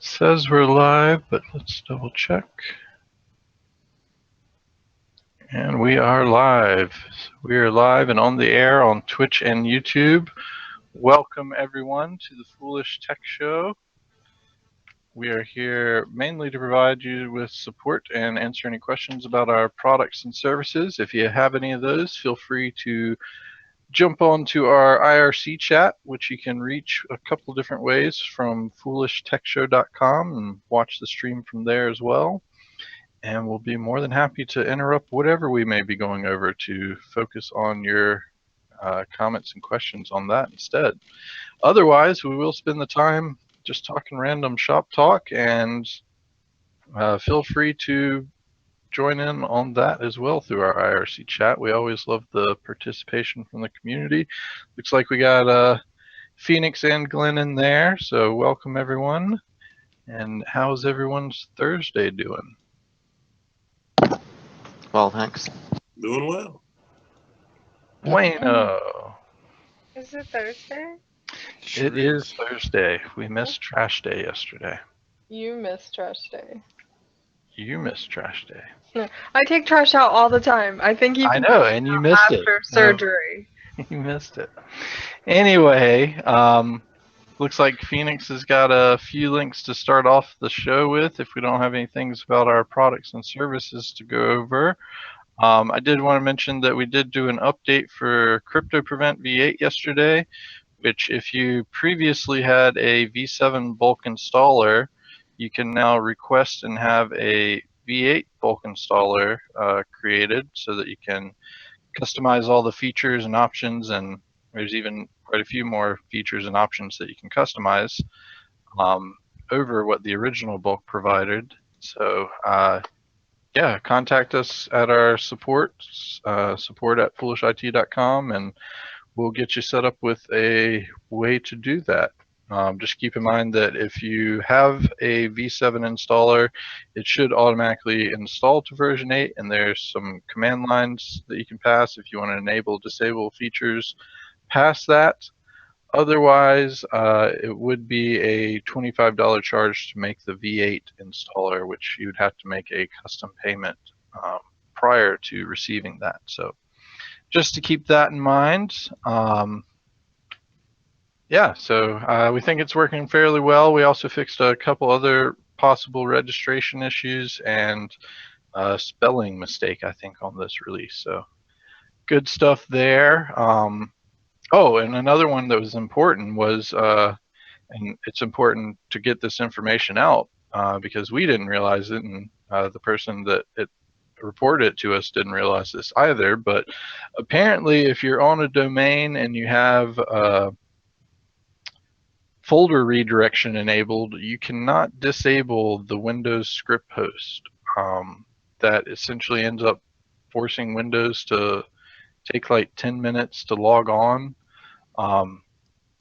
Says we're live, but let's double check. And we are live. We are live and on the air on Twitch and YouTube. Welcome everyone to the Foolish Tech Show. We are here mainly to provide you with support and answer any questions about our products and services. If you have any of those, feel free to jump onto our IRC chat, which you can reach a couple different ways from foolishtechshow.com and watch the stream from there as well. And we'll be more than happy to interrupt whatever we may be going over to focus on your comments and questions on that instead. Otherwise, we will spend the time just talking random shop talk, and feel free to join in on that as well through our IRC chat. We always love the participation from the community. Looks like we got Phoenix and Glenn in there, so welcome everyone. And how's everyone's Thursday doing? Well, thanks. Doing well. Bueno. Is it Thursday? It is Thursday. We missed Trash Day yesterday. You miss trash day. You missed Trash Day. No, I take trash out all the time. I think you I can know, and you missed it. after surgery. You missed it. Anyway, looks like Phoenix has got a few links to start off the show with if we don't have any things about our products and services to go over. I did want to mention that we did do an update for Crypto Prevent V8 yesterday, which if you previously had a V7 bulk installer, you can now request and have a V8 bulk installer created so that you can customize all the features and options, and there's even quite a few more features and options that you can customize over what the original bulk provided. So yeah, contact us at our support at foolishit.com, and we'll get you set up with a way to do that. Just keep in mind that if you have a V7 installer, it should automatically install to version 8, and there's some command lines that you can pass if you want to enable, disable features past that. Otherwise, it would be a $25 charge to make the V8 installer, which you'd have to make a custom payment prior to receiving that. So just to keep that in mind. Yeah, so we think it's working fairly well. We also fixed a couple other possible registration issues and a spelling mistake, I think, on this release. So good stuff there. Oh, and another one that was important was, and it's important to get this information out because we didn't realize it, and the person that it reported it to us didn't realize this either, but apparently if you're on a domain and you have folder redirection enabled, you cannot disable the Windows script host. That essentially ends up forcing Windows to take like 10 minutes to log on.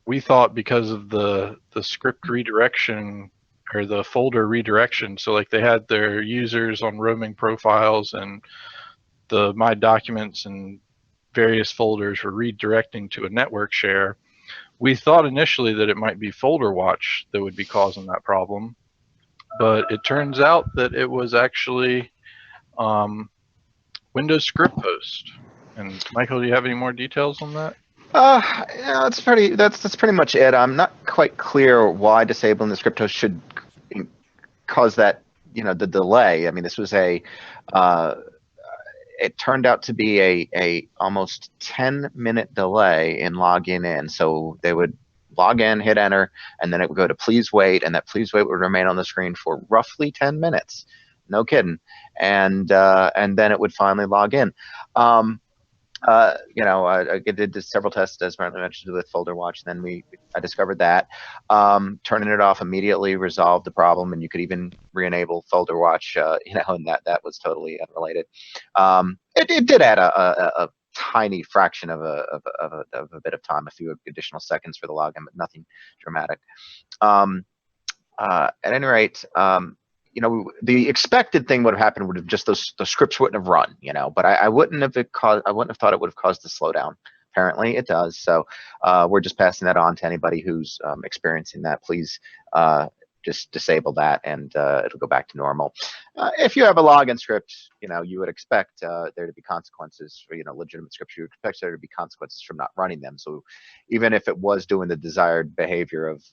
We thought because of the script redirection or the folder redirection, so like they had their users on roaming profiles and the My Documents and various folders were redirecting to a network share. We thought initially that it might be Folder Watch that would be causing that problem, but it turns out that it was actually Windows script host. And Michael, do you have any more details on that? Yeah, that's pretty much it. I'm not quite clear why disabling the script host should cause that, the delay. I mean, this was it turned out to be a almost 10-minute delay in logging in. So they would log in, hit enter, and then it would go to please wait, and that please wait would remain on the screen for roughly 10 minutes. No kidding. And then it would finally log in. I did several tests, as Brent mentioned, with Folder Watch. And then I discovered that turning it off immediately resolved the problem, and you could even re-enable Folder Watch. And that was totally unrelated. It did add a tiny fraction of a bit of time, a few additional seconds for the login, but nothing dramatic. At any rate, the expected thing would have happened would have just the scripts wouldn't have run, but I wouldn't have thought it would have caused the slowdown. Apparently it does. So we're just passing that on to anybody who's experiencing that. Please just disable that, and it'll go back to normal. If you have a login script, you would expect there to be consequences for, legitimate scripts. You would expect there to be consequences from not running them. So even if it was doing the desired behavior of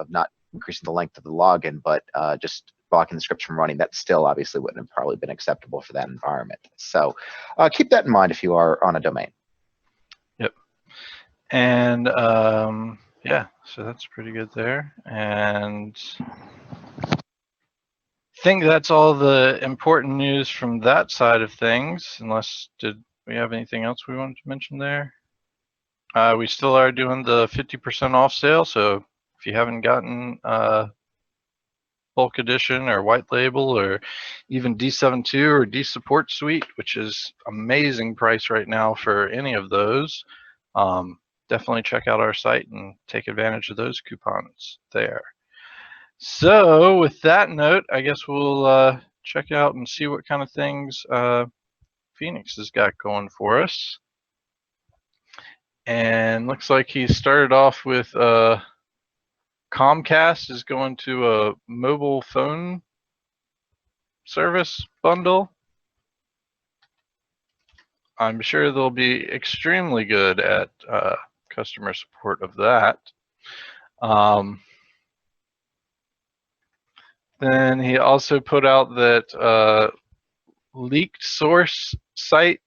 not increasing the length of the login, but just blocking the scripts from running, that still obviously wouldn't have probably been acceptable for that environment. So keep that in mind if you are on a domain. Yep. And yeah, so that's pretty good there. And I think that's all the important news from that side of things, unless did we have anything else we wanted to mention there? We still are doing the 50% off sale, so if you haven't gotten bulk edition or white label or even D72 or D support suite, which is amazing price right now for any of those, definitely check out our site and take advantage of those coupons there. So with that note, I guess we'll check out and see what kind of things Phoenix has got going for us. And looks like he started off with Comcast is going to a mobile phone service bundle. I'm sure they'll be extremely good at customer support of that. Then he also put out that LeakedSouce Site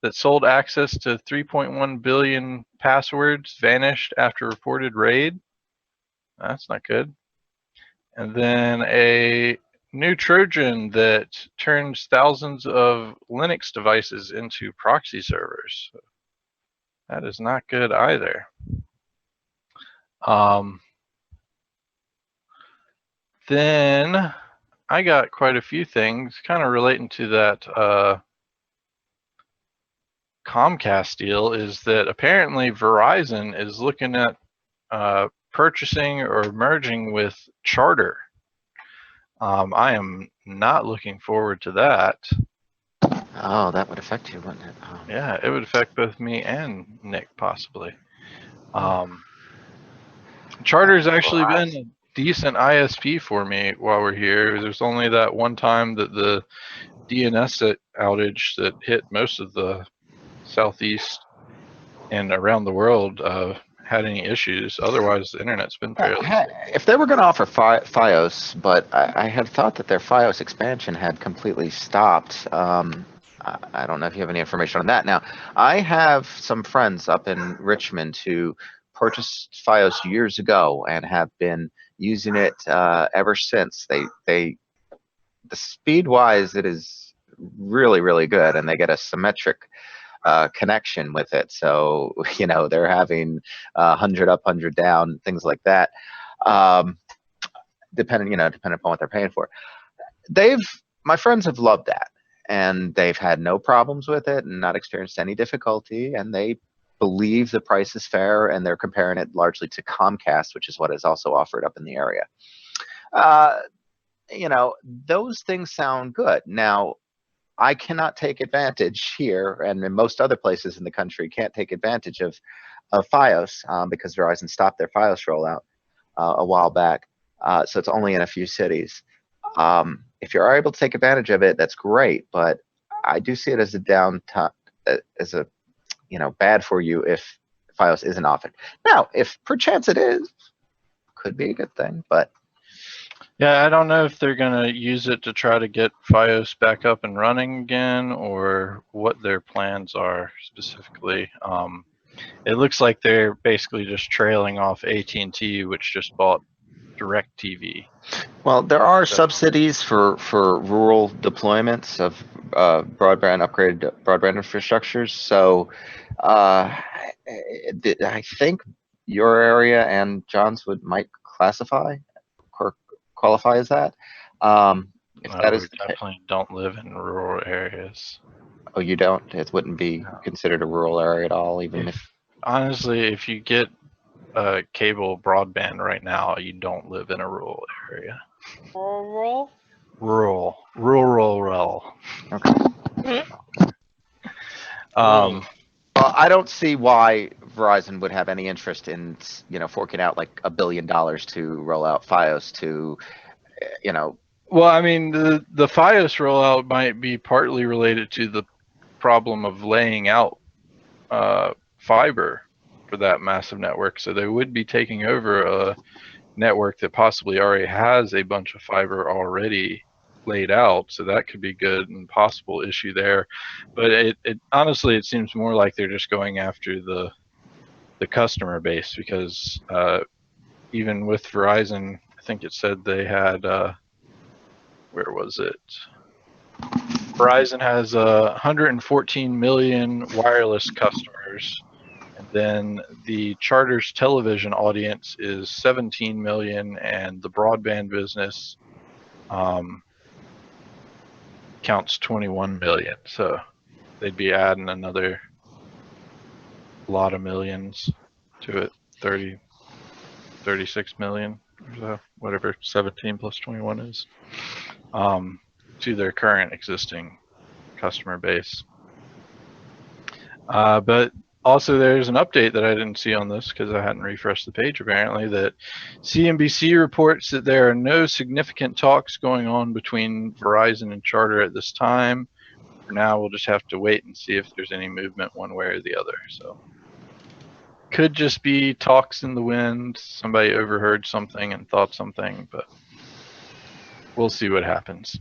that sold access to 3.1 billion passwords vanished after reported raid. That's not good. And then a new Trojan that turns thousands of Linux devices into proxy servers. That is not good either. Then I got quite a few things kind of relating to that Comcast deal. Is that apparently Verizon is looking at purchasing or merging with Charter. I am not looking forward to that. Oh, that would affect you, wouldn't it? Oh. Yeah, it would affect both me and Nick possibly. Charter's actually been a decent ISP for me while we're here. There's only that one time that the DNS outage that hit most of the Southeast and around the world had any issues. Otherwise, the internet's been fairly stable. If they were going to offer FiOS, but I had thought that their FiOS expansion had completely stopped. I don't know if you have any information on that. Now, I have some friends up in Richmond who purchased FiOS years ago and have been using it ever since. The speed-wise, it is really, really good, and they get a symmetric connection with it. So, they're having 100 up, 100 down, things like that, depending upon what they're paying for. My friends have loved that, and they've had no problems with it and not experienced any difficulty, and they believe the price is fair, and they're comparing it largely to Comcast, which is what is also offered up in the area. Those things sound good. Now, I cannot take advantage here, and in most other places in the country can't take advantage of FiOS because Verizon stopped their FiOS rollout a while back. So it's only in a few cities. If you're able to take advantage of it, that's great. But I do see it as a bad for you if FiOS isn't offered. Now, if perchance it is, could be a good thing. But yeah, I don't know if they're going to use it to try to get FiOS back up and running again, or what their plans are specifically. It looks like they're basically just trailing off AT&T, which just bought DirecTV. Well, there are subsidies for rural deployments of upgraded broadband infrastructures. So I think your area and John's might qualify as that. If that is we definitely don't live in rural areas. Oh, you don't? It wouldn't be considered a rural area at all, even if honestly, if you get cable broadband right now, you don't live in a rural area. Rural. Okay. Well, I don't see why Verizon would have any interest in, forking out like $1 billion to roll out FiOS to, Well, I mean, the FiOS rollout might be partly related to the problem of laying out fiber for that massive network. So they would be taking over a network that possibly already has a bunch of fiber already laid out. So that could be good and possible issue there. But it honestly, it seems more like they're just going after the customer base, because even with Verizon, I think it said they had where was it? Verizon has 114 million wireless customers, and then the Charter's television audience is 17 million, and the broadband business counts 21 million. So they'd be adding another lot of millions to it, 36 million or so, whatever 17 plus 21 is, to their current existing customer base. But also there's an update that I didn't see on this because I hadn't refreshed the page apparently, that CNBC reports that there are no significant talks going on between Verizon and Charter at this time. For now, we'll just have to wait and see if there's any movement one way or the other. So could just be talks in the wind. Somebody overheard something and thought something, but we'll see what happens.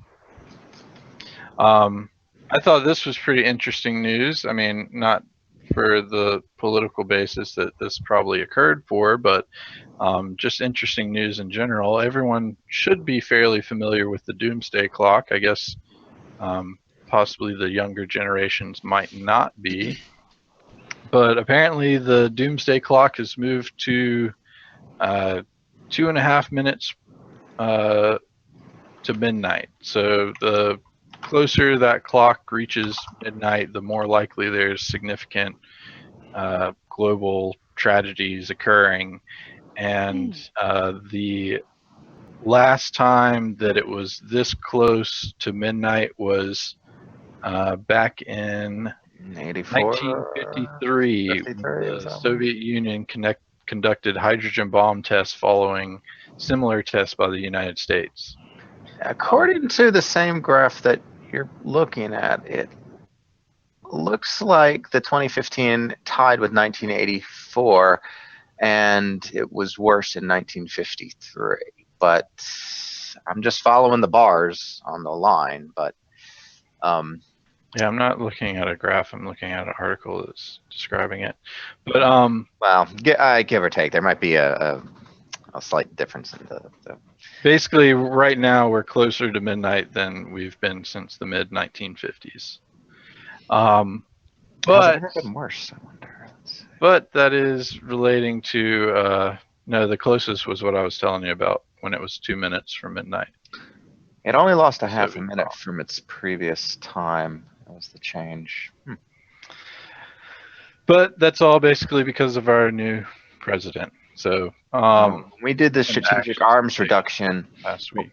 I thought this was pretty interesting news. I mean, not for the political basis that this probably occurred for, but just interesting news in general. Everyone should be fairly familiar with the Doomsday clock. I guess possibly the younger generations might not be. But apparently the Doomsday clock has moved to 2.5 minutes to midnight. So the closer that clock reaches midnight, the more likely there's significant global tragedies occurring. And the last time that it was this close to midnight was back in 1953, when the Soviet Union conducted hydrogen bomb tests following similar tests by the United States. According to the same graph that you're looking at, it looks like the 2015 tied with 1984, and it was worse in 1953. But I'm just following the bars on the line. But yeah, I'm not looking at a graph. I'm looking at an article that's describing it. But well, give or take, there might be a slight difference in the basically, right now we're closer to midnight than we've been since the mid 1950s. Has it ever been worse? I wonder. But that is relating to no, the closest was what I was telling you about, when it was 2 minutes from midnight. It only lost a half a minute from its previous time. That was the change. But that's all basically because of our new president. So we did the strategic arms reduction last week.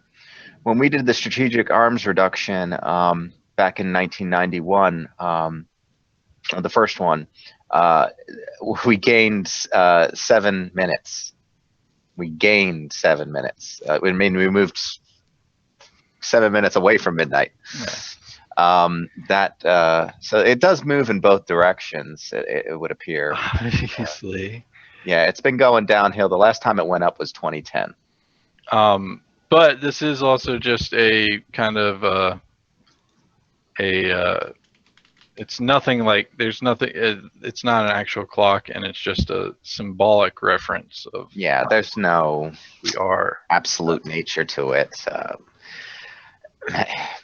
When we did the strategic arms reduction back in 1991, the first one, we gained 7 minutes. We gained 7 minutes. I mean, we moved 7 minutes away from midnight. Yeah. So it does move in both directions. It would appear. Obviously. Yeah, it's been going downhill. The last time it went up was 2010. But this is also just a kind of it's nothing like, there's nothing, it's not an actual clock, and it's just a symbolic reference of. Yeah, there's no absolute nature to it.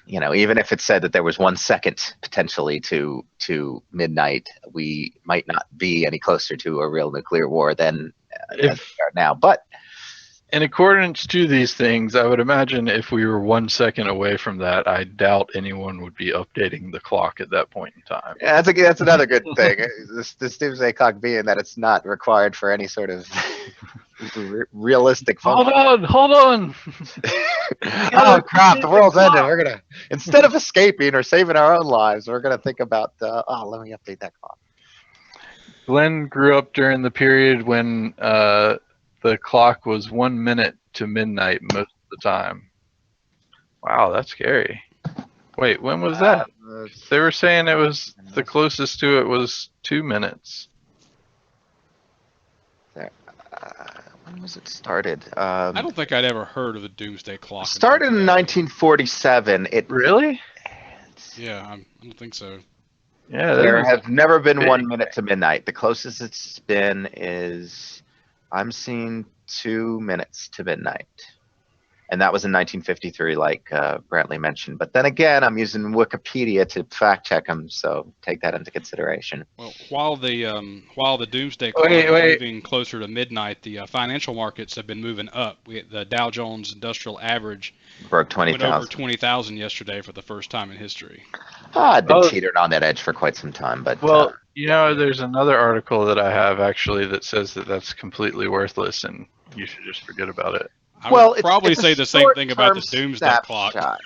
Even if it said that there was 1 second potentially to midnight, we might not be any closer to a real nuclear war than as we are now. But in accordance to these things, I would imagine if we were 1 second away from that, I doubt anyone would be updating the clock at that point in time. Yeah, that's another good thing. This Doomsday clock being that it's not required for any sort of realistic function. Hold on. Oh crap, the world's ended. We're gonna, instead of escaping or saving our own lives, we're gonna think about let me update that clock. Glenn grew up during the period when the clock was 1 minute to midnight most of the time. Wow, that's scary. Wait, when was that? They were saying it was the closest to it was 2 minutes. When was it started? I don't think I'd ever heard of the Doomsday Clock. Started in 1947. Really? Yeah, I don't think so. Yeah, There have never been big. 1 minute to midnight. The closest it's been is I'm seeing 2 minutes to midnight. And that was in 1953, like Brantley mentioned. But then again, I'm using Wikipedia to fact check them, so take that into consideration. Well, while the Doomsday Clock is moving closer to midnight, the financial markets have been moving up. The Dow Jones Industrial Average Broke went 20,000. over 20,000 yesterday for the first time in history. I've been teetering on that edge for quite some time, but well, you know, there's another article that I have actually that says that that's completely worthless, and you should just forget about it. I would probably say the same thing about the Doomsday Clock. Yeah,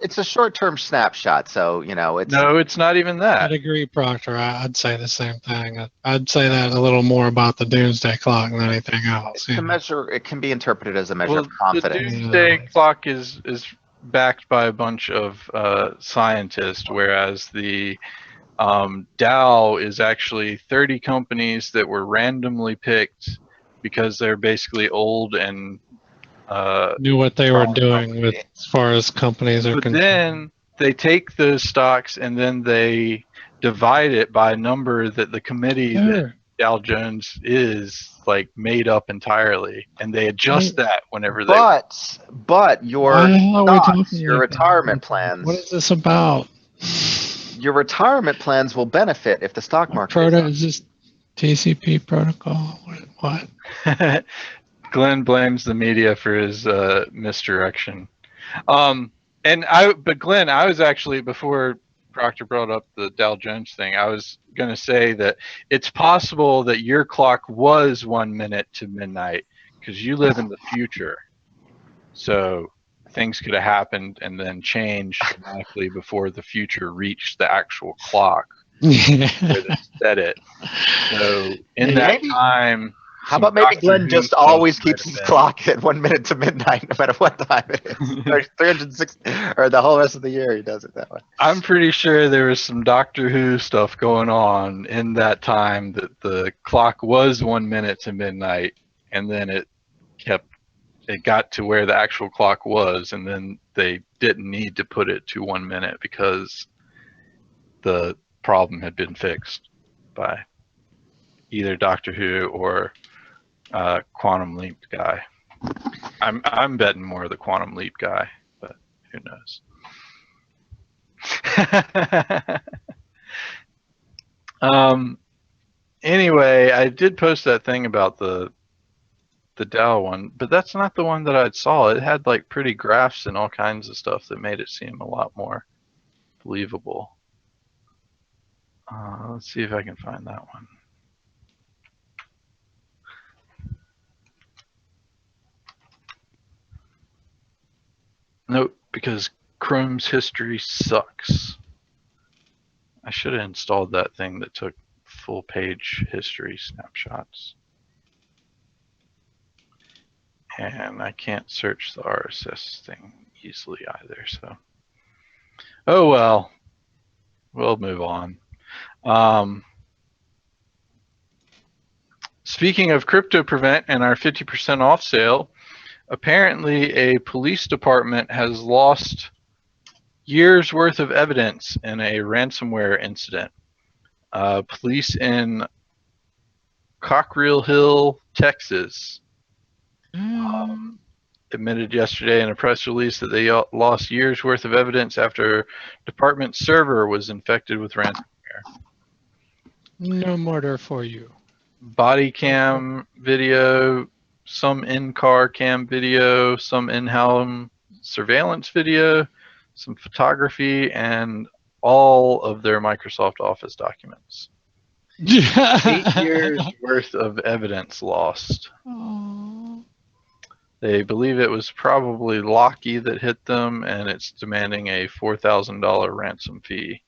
it's a short-term snapshot, so you know it's. No, it's not even that. I'd agree, Proctor. I'd say the same thing. I'd say that a little more about the Doomsday Clock than anything else. It's a measure. It can be interpreted as a measure of confidence. The Doomsday Clock is backed by a bunch of scientists, whereas the DOW is actually 30 companies that were randomly picked because they're basically old and knew what they were doing with as far as companies are concerned. Then they take those stocks and then they divide it by a number that the committee that Dow Jones is like made up entirely, and they adjust that whenever they. But your stocks, your retirement plans. What is this about? Your retirement plans will benefit if the stock market. Is this TCP protocol? What? Glenn blames the media for his misdirection. But Glenn, I was actually, before Proctor brought up the Dow Jones thing, I was going to say that it's possible that your clock was 1 minute to midnight because you live in the future. So things could have happened and then changed dramatically before the future reached the actual clock where they set it. So in that time. How about maybe Glenn just always keeps his clock at 1 minute to midnight, no matter what time it is. 360, or the whole rest of the year he does it that way. I'm pretty sure there was some Doctor Who stuff going on in that time that the clock was 1 minute to midnight, and then it got to where the actual clock was, and then they didn't need to put it to 1 minute because the problem had been fixed by either Doctor Who or Quantum Leap guy. I'm betting more the Quantum Leap guy, but who knows? Anyway, I did post that thing about the Dow one, but that's not the one that I saw. It had like pretty graphs and all kinds of stuff that made it seem a lot more believable. Let's see if I can find that one. Nope, because Chrome's history sucks. I should have installed that thing that took full page history snapshots. And I can't search the RSS thing easily either, so. Oh well, we'll move on. Speaking of Crypto Prevent and our 50% off sale, apparently a police department has lost years worth of evidence in a ransomware incident. Police in Cockrell Hill, Texas, admitted yesterday in a press release that they lost years worth of evidence after department server was infected with ransomware. No murder for you. Body cam video, some in-car cam video, some in-house surveillance video, some photography, and all of their Microsoft Office documents. 8 years worth of evidence lost. Aww. They believe it was probably Lockheed that hit them, and it's demanding a $4,000 ransom fee.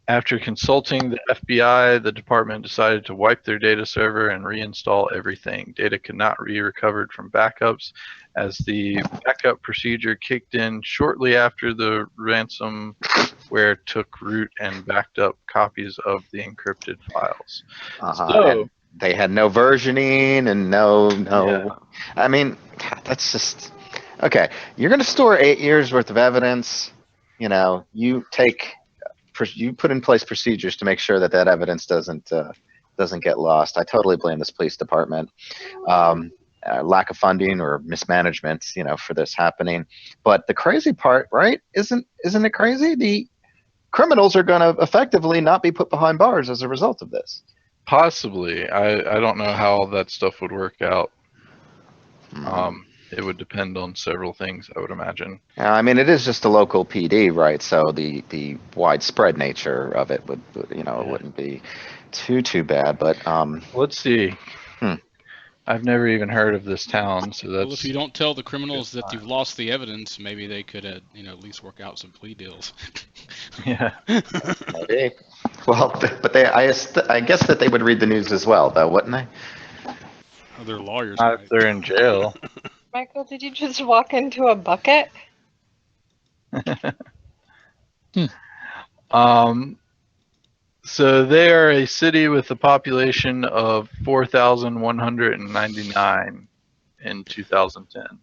After consulting the FBI, the department decided to wipe their data server and reinstall everything. Data could not be recovered from backups as the backup procedure kicked in shortly after the ransomware took root and backed up copies of the encrypted files. And they had no versioning and no. Yeah. I mean, that's just okay. You're going to store 8 years worth of evidence. You put in place procedures to make sure that evidence doesn't get lost. I totally blame this police department. Lack of funding or mismanagement, for this happening. But the crazy part, right? Isn't it crazy? The criminals are going to effectively not be put behind bars as a result of this. Possibly. I don't know how all that stuff would work out. It would depend on several things, I would imagine. I mean, it is just a local PD, right? So the widespread nature of it would it wouldn't be too bad. But let's see. I've never even heard of this town, so that's. Well, if you don't tell the criminals that you've lost the evidence, maybe they could, at least work out some plea deals. Yeah. Maybe. Well, but I guess that they would read the news as well, though, wouldn't they? Oh, they're lawyers. Not if they're in jail. Michael, did you just walk into a bucket? So they are a city with a population of 4,199 in 2010.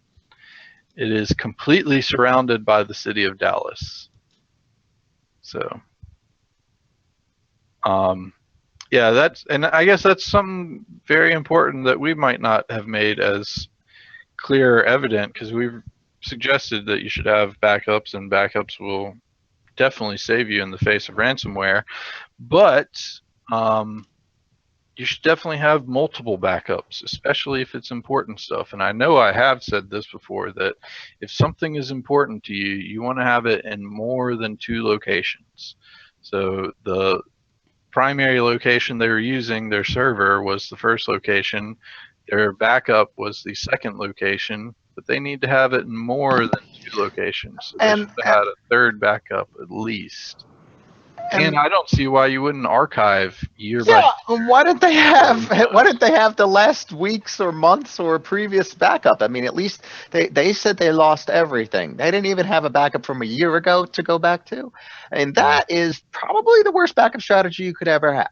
It is completely surrounded by the city of Dallas. So, yeah, and I guess that's something very important that we might not have made as clear or evident, because we've suggested that you should have backups, and backups will definitely save you in the face of ransomware. But you should definitely have multiple backups, especially if it's important stuff. And I know I have said this before, that if something is important to you, you want to have it in more than 2 locations. So the primary location they were using, their server, was the first location. Their backup was the second location, but they need to have it in more than 2 locations. So they should have had a third backup at least. And I don't see why you wouldn't archive year by year. Why didn't they have the last weeks or months or previous backup? I mean, at least they said they lost everything. They didn't even have a backup from a year ago to go back to. And that is probably the worst backup strategy you could ever have.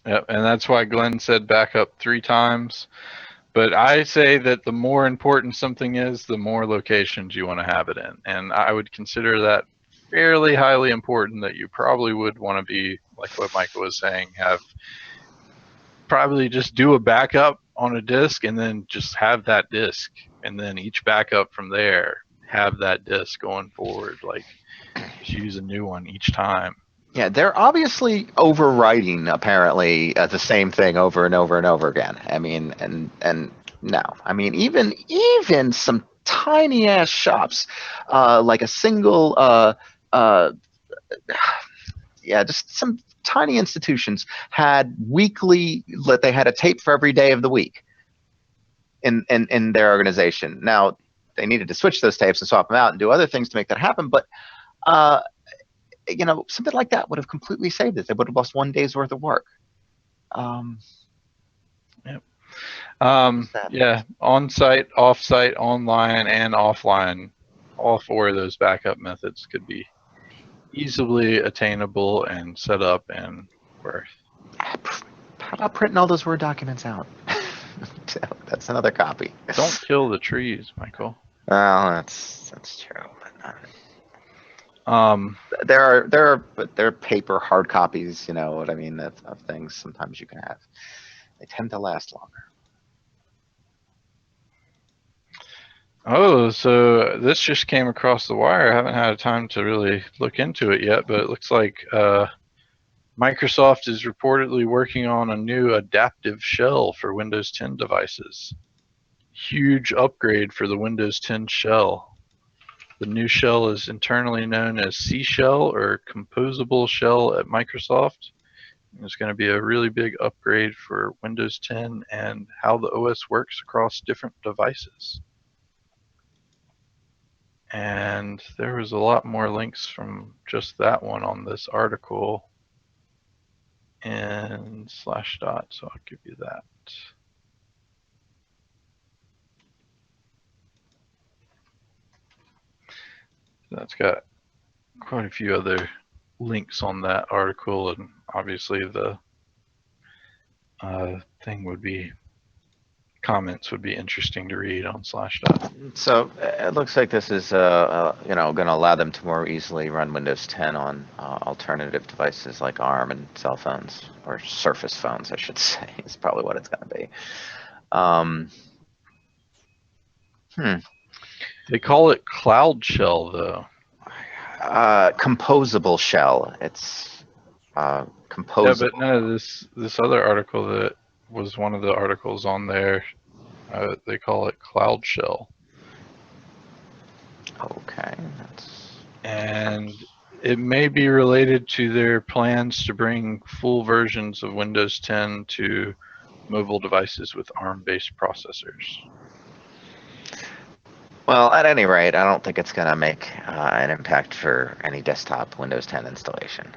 Yep, and that's why Glenn said backup 3 times. But I say that the more important something is, the more locations you want to have it in. And I would consider that fairly highly important, that you probably would want to be, like what Michael was saying, probably just do a backup on a disk and then just have that disk. And then each backup from there, have that disk going forward. Like, just use a new one each time. Yeah, they're obviously overwriting, apparently, the same thing over and over and over again. I mean, and no. I mean, even some tiny ass shops, like a single, just some tiny institutions had weekly, they had a tape for every day of the week in their organization. Now, they needed to switch those tapes and swap them out and do other things to make that happen, but something like that would have completely saved it. They would have lost 1 day's worth of work. Yep. Yeah, on-site, off-site, online, and offline. All 4 of those backup methods could be easily attainable and set up and worth. How about printing all those Word documents out? That's another copy. Don't kill the trees, Michael. Well, that's true. But there are paper hard copies, you know what I mean, of things sometimes you can have. They tend to last longer. Oh, so this just came across the wire. I haven't had time to really look into it yet, but it looks like Microsoft is reportedly working on a new adaptive shell for Windows 10 devices. Huge upgrade for the Windows 10 shell. The new shell is internally known as C Shell, or Composable Shell, at Microsoft. It's going to be a really big upgrade for Windows 10 and how the OS works across different devices. And there was a lot more links from just that one on this article. and /dot, so I'll give you that. That's got quite a few other links on that article, and obviously the thing would be, comments would be interesting to read on /dot. So it looks like this is you know, going to allow them to more easily run Windows 10 on alternative devices like ARM and cell phones, or Surface phones, I should say, is probably what it's going to be. They call it Cloud Shell, though. Composable shell. It's composable. Yeah, but no, this other article that was one of the articles on there, they call it Cloud Shell. Okay. And it may be related to their plans to bring full versions of Windows 10 to mobile devices with ARM-based processors. Well, at any rate, I don't think it's going to make an impact for any desktop Windows 10 installation.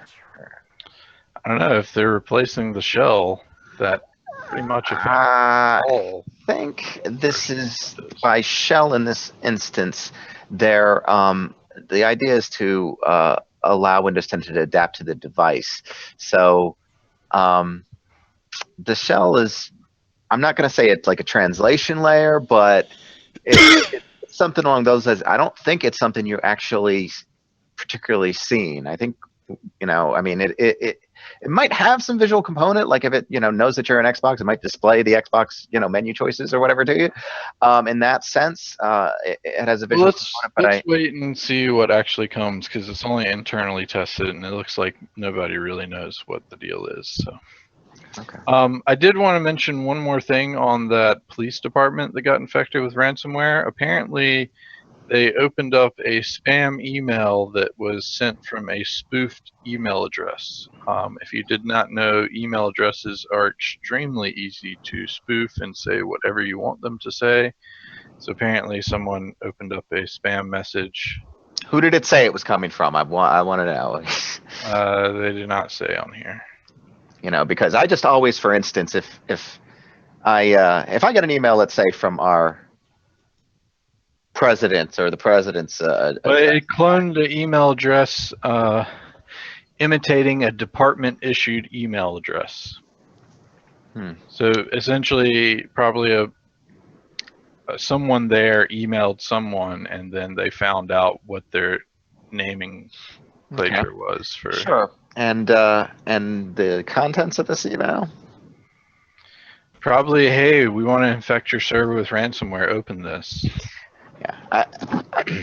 I don't know if they're replacing the shell. That pretty much affects all. I think this is by shell in this instance. They're the idea is to allow Windows 10 to adapt to the device. So the shell is, I'm not going to say it's like a translation layer, but it's something along those lines. I don't think it's something you're actually particularly seeing. I think, you know, I mean, it might have some visual component, like if it, you know, knows that you're an Xbox, it might display the Xbox, you know, menu choices or whatever to you. In that sense, it has a visual component. But let's wait and see what actually comes, because it's only internally tested, and it looks like nobody really knows what the deal is. So. Okay. I did want to mention one more thing on that police department that got infected with ransomware. Apparently, they opened up a spam email that was sent from a spoofed email address. If you did not know, email addresses are extremely easy to spoof and say whatever you want them to say. So apparently someone opened up a spam message. Who did it say it was coming from? I want to know. They did not say on here. You know, because I just always, for instance, if I get an email, let's say from our president or the president's, but it cloned the email address, imitating a department-issued email address. So essentially, probably someone there emailed someone, and then they found out what their naming plagiar was for. Sure. And the contents of this email? Probably, hey, we want to infect your server with ransomware. Open this. Yeah.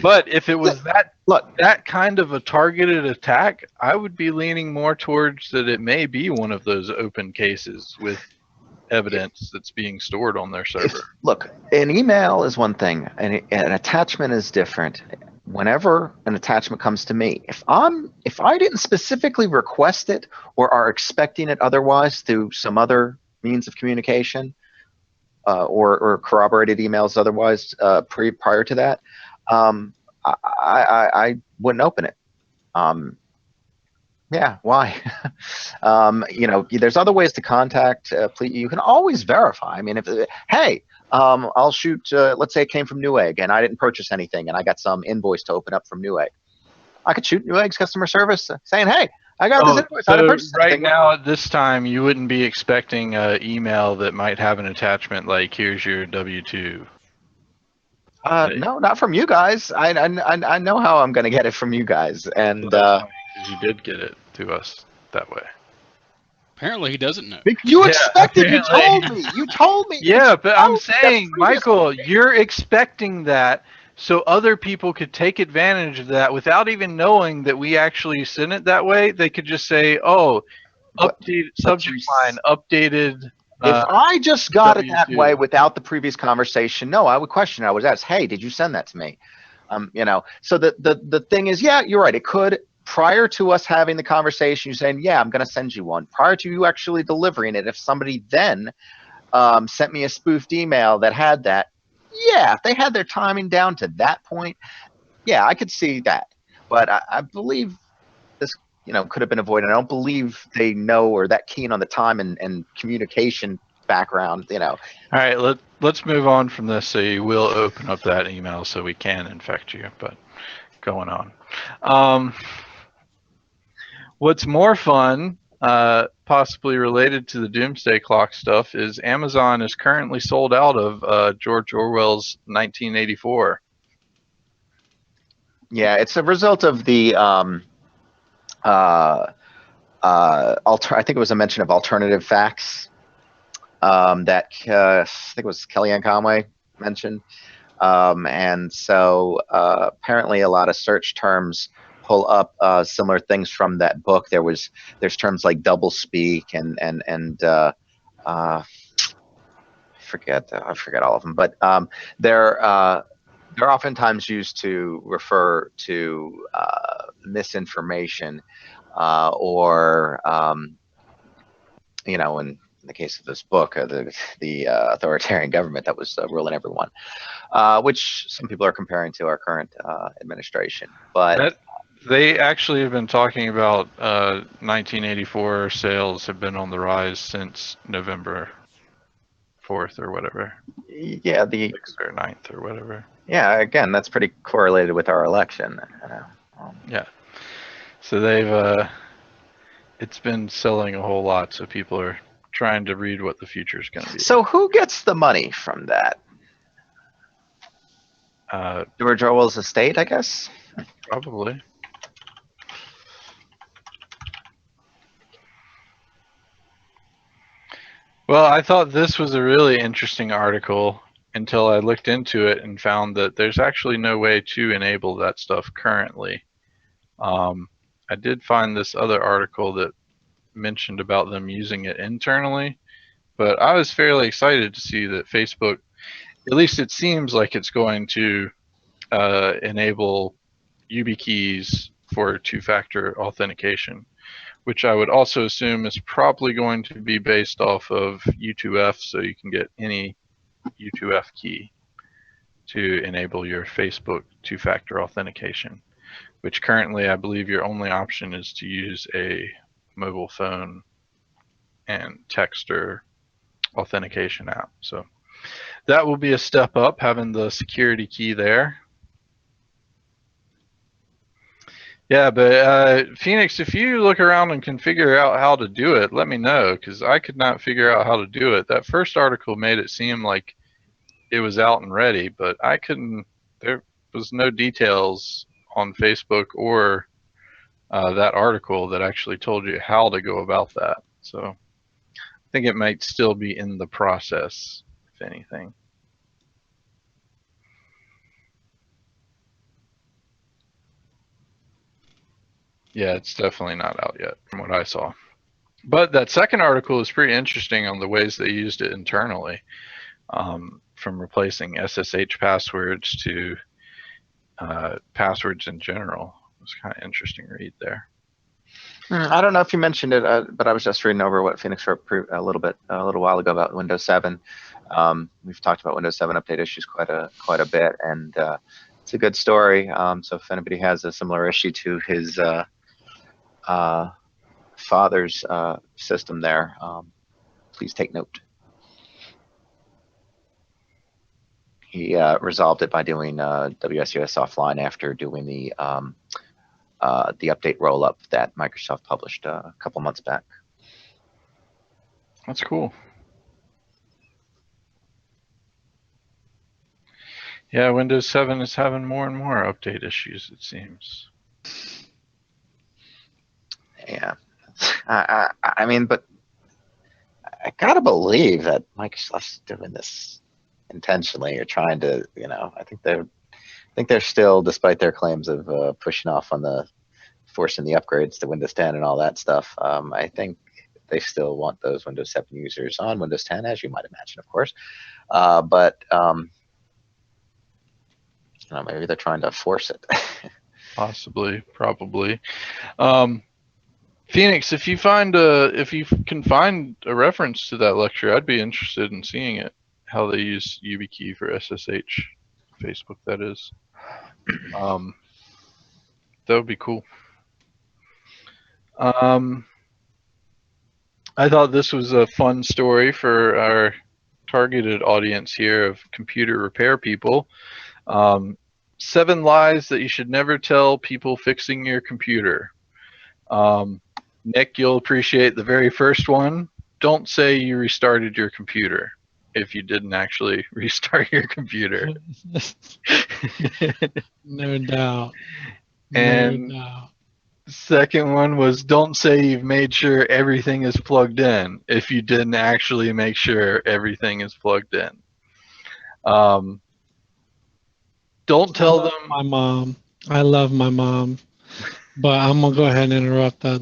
But if it was that kind of a targeted attack, I would be leaning more towards that it may be one of those open cases with evidence that's being stored on their server. Look, an email is one thing, and an attachment is different. Whenever an attachment comes to me, if I didn't specifically request it or are expecting it otherwise through some other means of communication, or corroborated emails otherwise prior to that, I wouldn't open it. Yeah, why? You know, there's other ways to contact. You can always verify. I mean, hey, I'll shoot. Let's say it came from Newegg, and I didn't purchase anything, and I got some invoice to open up from Newegg. I could shoot Newegg's customer service saying, "Hey, I got this invoice. I didn't purchase anything." Right now, at this time, you wouldn't be expecting an email that might have an attachment like, "Here's your W-2." No, not from you guys. I know how I'm going to get it from you guys, and you did get it to us that way. Apparently, he doesn't know. You expected. You told me. You told me. Yeah, but I'm saying, Michael, you're expecting that so other people could take advantage of that without even knowing that we actually sent it that way. They could just say, "Oh, updated subject line, updated." If I just got it that way without the previous conversation, no, I would question it. I would ask, "Hey, did you send that to me?" You know. So the thing is, yeah, you're right. It could. Prior to us having the conversation, you're saying, "Yeah, I'm going to send you one." Prior to you actually delivering it, if somebody then sent me a spoofed email that had that, yeah, if they had their timing down to that point, yeah, I could see that. But I believe this could have been avoided. I don't believe they know or that keen on the time and communication background. All right, let's move on from this. So you will open up that email so we can infect you, but going on. What's more fun, possibly related to the Doomsday Clock stuff, is Amazon is currently sold out of George Orwell's 1984. Yeah, it's a result of the I think it was a mention of alternative facts that I think it was Kellyanne Conway mentioned, and so apparently a lot of search terms pull up similar things from that book. There's terms like double speak and I forget all of them, but they're oftentimes used to refer to misinformation or in the case of this book, the authoritarian government that was ruling everyone, which some people are comparing to our current administration. But they actually have been talking about 1984 sales have been on the rise since November 4th or whatever. Yeah, the 6th or 9th or whatever. Yeah, again, that's pretty correlated with our election. Yeah. So they've it's been selling a whole lot, so people are trying to read what the future is going to be. So who gets the money from that? George Orwell's estate, I guess? Probably. Well, I thought this was a really interesting article until I looked into it and found that there's actually no way to enable that stuff currently. I did find this other article that mentioned about them using it internally, but I was fairly excited to see that Facebook, at least it seems like it's going to enable YubiKeys for two-factor authentication, which I would also assume is probably going to be based off of U2F, so you can get any U2F key to enable your Facebook two-factor authentication, which currently I believe your only option is to use a mobile phone and texter authentication app. So that will be a step up, having the security key there. Yeah, but Phoenix, if you look around and can figure out how to do it, let me know, because I could not figure out how to do it. That first article made it seem like it was out and ready, but I couldn't. There was no details on Facebook or that article that actually told you how to go about that. So I think it might still be in the process, if anything. Yeah, it's definitely not out yet from what I saw. But that second article is pretty interesting on the ways they used it internally, from replacing SSH passwords to passwords in general. It was kind of interesting read there. I don't know if you mentioned it, but I was just reading over what Phoenix wrote a little while ago about Windows 7. We've talked about Windows 7 update issues quite a bit, and it's a good story. So if anybody has a similar issue to his father's system there, please take note. He resolved it by doing WSUS offline after doing the update roll-up that Microsoft published a couple months back. That's cool. Yeah, Windows 7 is having more and more update issues, it seems. Yeah. I mean, but I gotta believe that Microsoft's doing this intentionally or trying to, I think they're still, despite their claims of pushing off on the forcing the upgrades to Windows 10 and all that stuff. I think they still want those Windows 7 users on Windows 10, as you might imagine, of course. But maybe they're trying to force it. Possibly, probably. Phoenix, if you can find a reference to that lecture, I'd be interested in seeing it. How they use YubiKey for SSH, Facebook, that is. That would be cool. I thought this was a fun story for our targeted audience here of computer repair people. 7 lies that you should never tell people fixing your computer. Nick, you'll appreciate the very first one. Don't say you restarted your computer if you didn't actually restart your computer. No doubt. And no doubt. second one was don't say you've made sure everything is plugged in if you didn't actually make sure everything is plugged in. Don't tell them. My mom. I love my mom. But I'm going to go ahead and interrupt the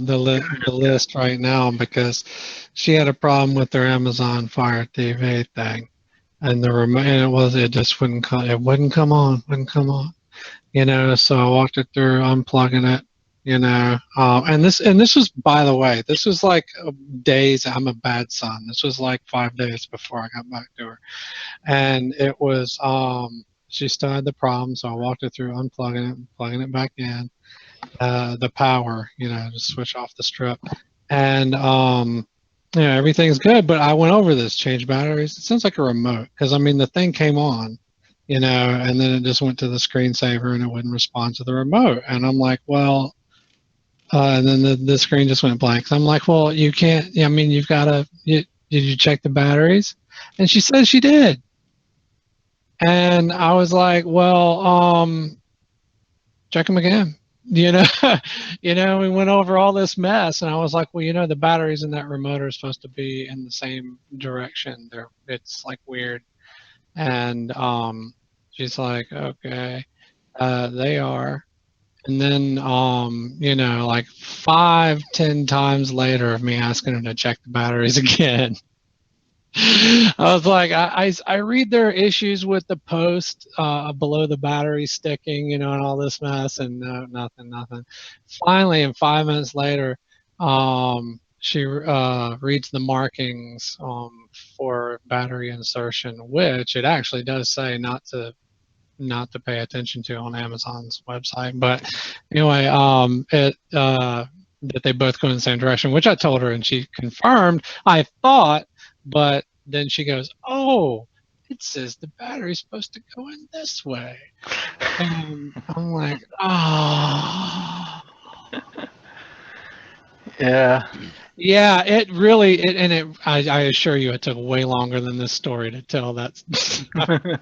list right now because she had a problem with her Amazon Fire TV thing. And the remote, and it just wouldn't come, it wouldn't come on. So I walked it through unplugging it, and this was, by the way, this was like days. I'm a bad son. This was like 5 days before I got back to her, and it was she still had the problem, so I walked her through unplugging it, plugging it back in, the power, just switch off the strip, and everything's good. But I went over this, change batteries. It sounds like a remote because the thing came on, and then it just went to the screensaver and it wouldn't respond to the remote. And I'm like, well, and then the screen just went blank. So I'm like, well, you can't. You've got to. Did you check the batteries? And she said she did. And I was like, well, check them again. We went over all this mess, and I was like, well, the batteries in that remote are supposed to be in the same direction. It's like weird. And she's like, okay, they are. And then, like 5-10 times later of me asking her to check the batteries again, I was like, I read their issues with the post below the battery sticking, and all this mess, and nothing. Finally, and 5 minutes later, she reads the markings for battery insertion, which it actually does say not to pay attention to on Amazon's website. But anyway, that they both go in the same direction, which I told her, and she confirmed. I thought, but then she goes, "Oh, it says the battery's supposed to go in this way," and I'm like, "Oh." Yeah, it really, I assure you, it took way longer than this story to tell that.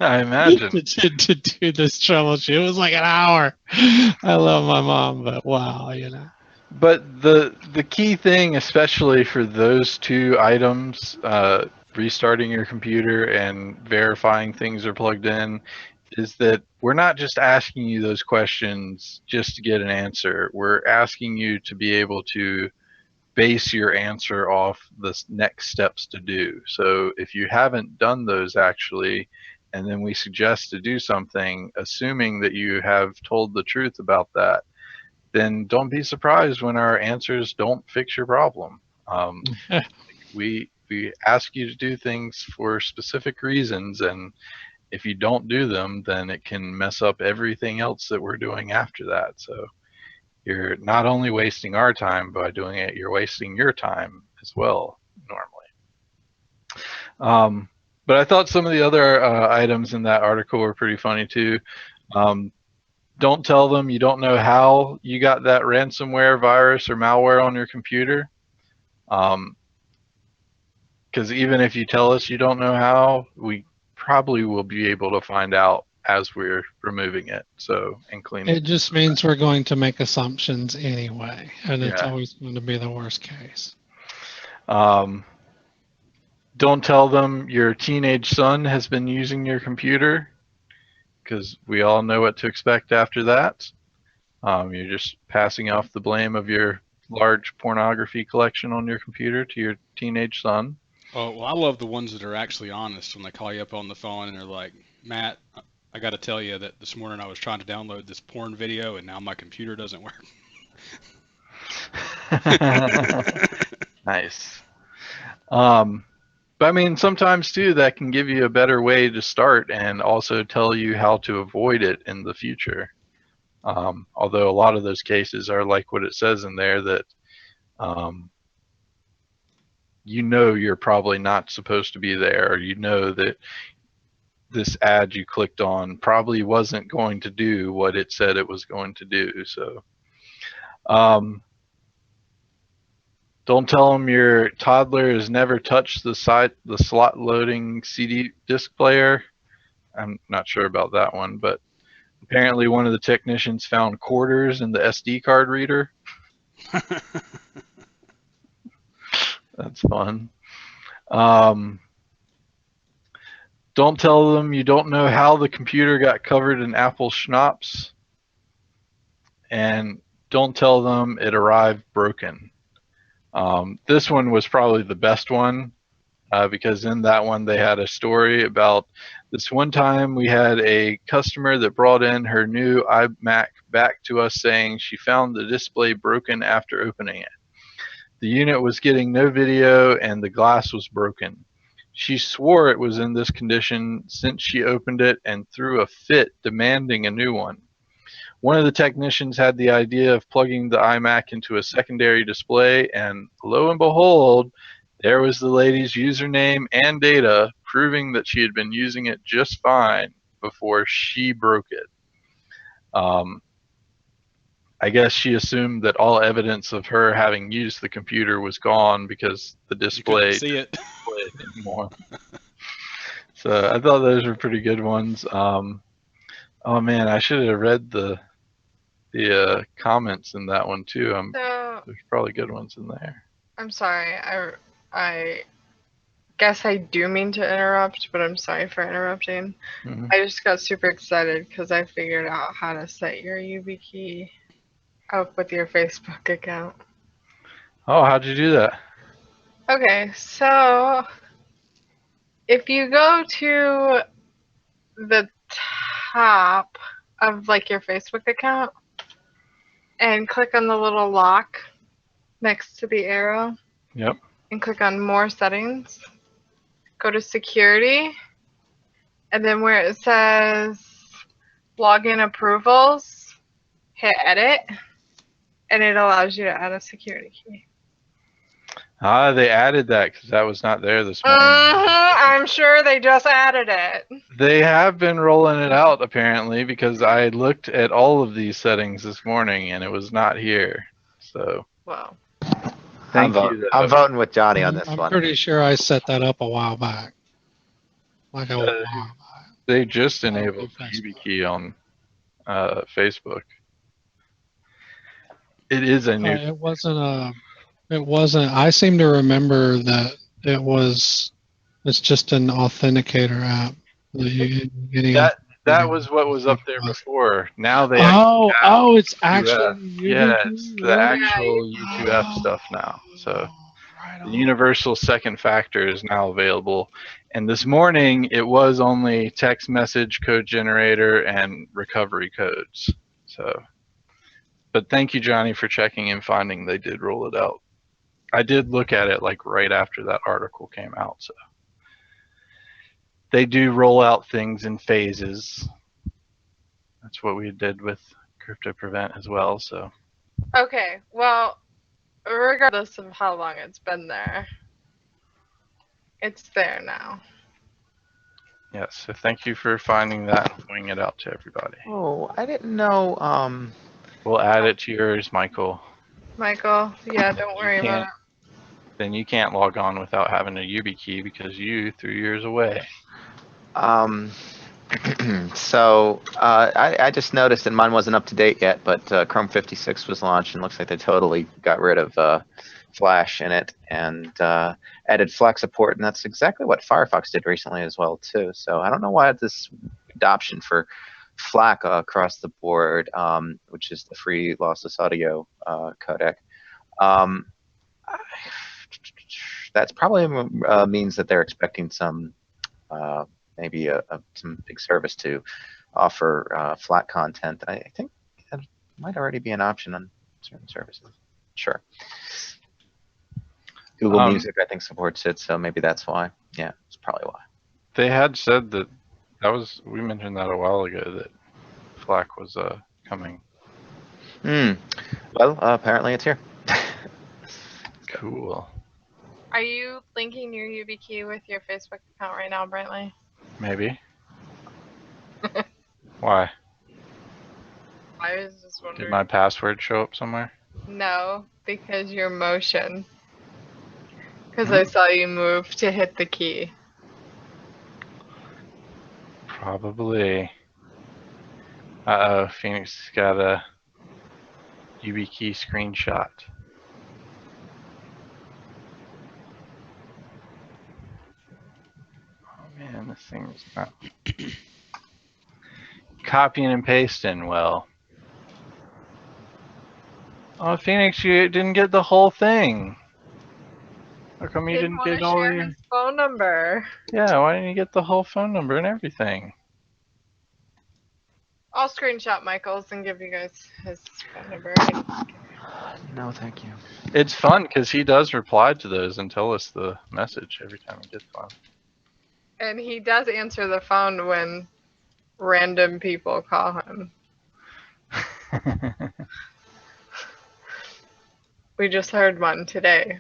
I imagine. to do this troubleshoot. It was like an hour. I love my mom, but wow, But the key thing, especially for those 2 items, restarting your computer and verifying things are plugged in, is that we're not just asking you those questions just to get an answer. We're asking you to be able to base your answer off the next steps to do. So if you haven't done those actually, and then we suggest to do something, assuming that you have told the truth about that, then don't be surprised when our answers don't fix your problem. We ask you to do things for specific reasons, and if you don't do them, then it can mess up everything else that we're doing after that. So you're not only wasting our time by doing it, you're wasting your time as well, normally. But I thought some of the other items in that article were pretty funny too. Don't tell them you don't know how you got that ransomware virus or malware on your computer. Because even if you tell us you don't know how, we probably will be able to find out as we're removing it, and cleaning. It just means we're going to make assumptions anyway, and it's always going to be the worst case. Don't tell them your teenage son has been using your computer, because we all know what to expect after that. You're just passing off the blame of your large pornography collection on your computer to your teenage son. Oh, well, I love the ones that are actually honest when they call you up on the phone and they're like, Matt, I got to tell you that this morning I was trying to download this porn video and now my computer doesn't work. Nice. But sometimes too, that can give you a better way to start and also tell you how to avoid it in the future. Although a lot of those cases are like what it says in there, that You know you're probably not supposed to be there. You know that this ad you clicked on probably wasn't going to do what it said it was going to do. So don't tell them your toddler has never touched the slot loading CD disc player. I'm not sure about that one, but apparently one of the technicians found quarters in the SD card reader. That's fun. Don't tell them you don't know how the computer got covered in apple schnapps. And don't tell them it arrived broken. This one was probably the best one because in that one they had a story about this one time we had a customer that brought in her new iMac back to us saying she found the display broken after opening it. The unit was getting no video and the glass was broken. She swore it was in this condition since she opened it and threw a fit demanding a new one. One of the technicians had the idea of plugging the iMac into a secondary display, and lo and behold, there was the lady's username and data proving that she had been using it just fine before she broke it. I guess she assumed that all evidence of her having used the computer was gone because the display You couldn't see it. didn't display it anymore. So I thought those were pretty good ones. Oh man, I should have read the comments in that one too. So There's probably good ones in there. I'm sorry. I guess I do mean to interrupt, but I'm sorry for interrupting. Mhm. I just got super excited because I figured out how to set your YubiKey up with your Facebook account. Oh, how'd you do that? Okay, so if you go to the top of like your Facebook account and click on the little lock next to the arrow Yep. and click on more settings, go to security, and then where it says login approvals, hit edit, and it allows you to add a security key. They added that because that was not there this morning. I'm sure they just added it. They have been rolling it out apparently because I looked at all of these settings this morning and it was not here. So Well, thank you. I'm voting with Johnny on this I'm one. pretty sure I set that up a while back. Like a while back. They just enabled Facebook. YubiKey on Facebook. It is a new. It wasn't a. It wasn't. I seem to remember that it was. It's just an authenticator app. That you getting That was what was up there before. Now they it's actually U2F. Yeah, it's the really? actual U2F stuff now. So the universal second factor is now available. And this morning it was only text message, code generator, and recovery codes. So, but thank you, Johnny, for checking and finding they did roll it out. I did look at it like right after that article came out. So they do roll out things in phases. That's what we did with Crypto Prevent as well. So okay, well, regardless of how long it's been there, it's there now. yes, so thank you for finding that and pointing it out to everybody. Oh, I didn't know. We'll add it to yours, Michael. Michael, yeah, don't worry about it. Then you can't log on without having a YubiKey because you threw yours away. So I just noticed that mine wasn't up to date yet, but Chrome 56 was launched and looks like they totally got rid of Flash in it and added FLAC support, and that's exactly what Firefox did recently as well too. So I don't know why this adoption for FLAC across the board, which is the free lossless audio codec. That's probably means that they're expecting some maybe some big service to offer FLAC content. I think that might already be an option on certain services. Sure. Google Music, I think, supports it, so maybe that's why. Yeah, it's probably why. They had said that we mentioned that a while ago that FLAC was coming. Well, apparently it's here. Cool. Are you linking your YubiKey with your Facebook account right now, Brantley? Maybe. Why? I was just Did wondering. my password show up somewhere? No, because your motion. Because I saw you move to hit the key. Probably. Uh-oh, Phoenix got a YubiKey screenshot. Oh man, this thing's not copying and pasting well. Oh, Phoenix, you didn't get the whole thing. How come you didn't want get to all share your... his phone number. Yeah, why didn't you get the whole phone number and everything? I'll screenshot Michael's and give you guys his phone number. No, thank you. It's fun because he does reply to those and tell us the message every time he gets one. And he does answer the phone when random people call him. We just heard one today.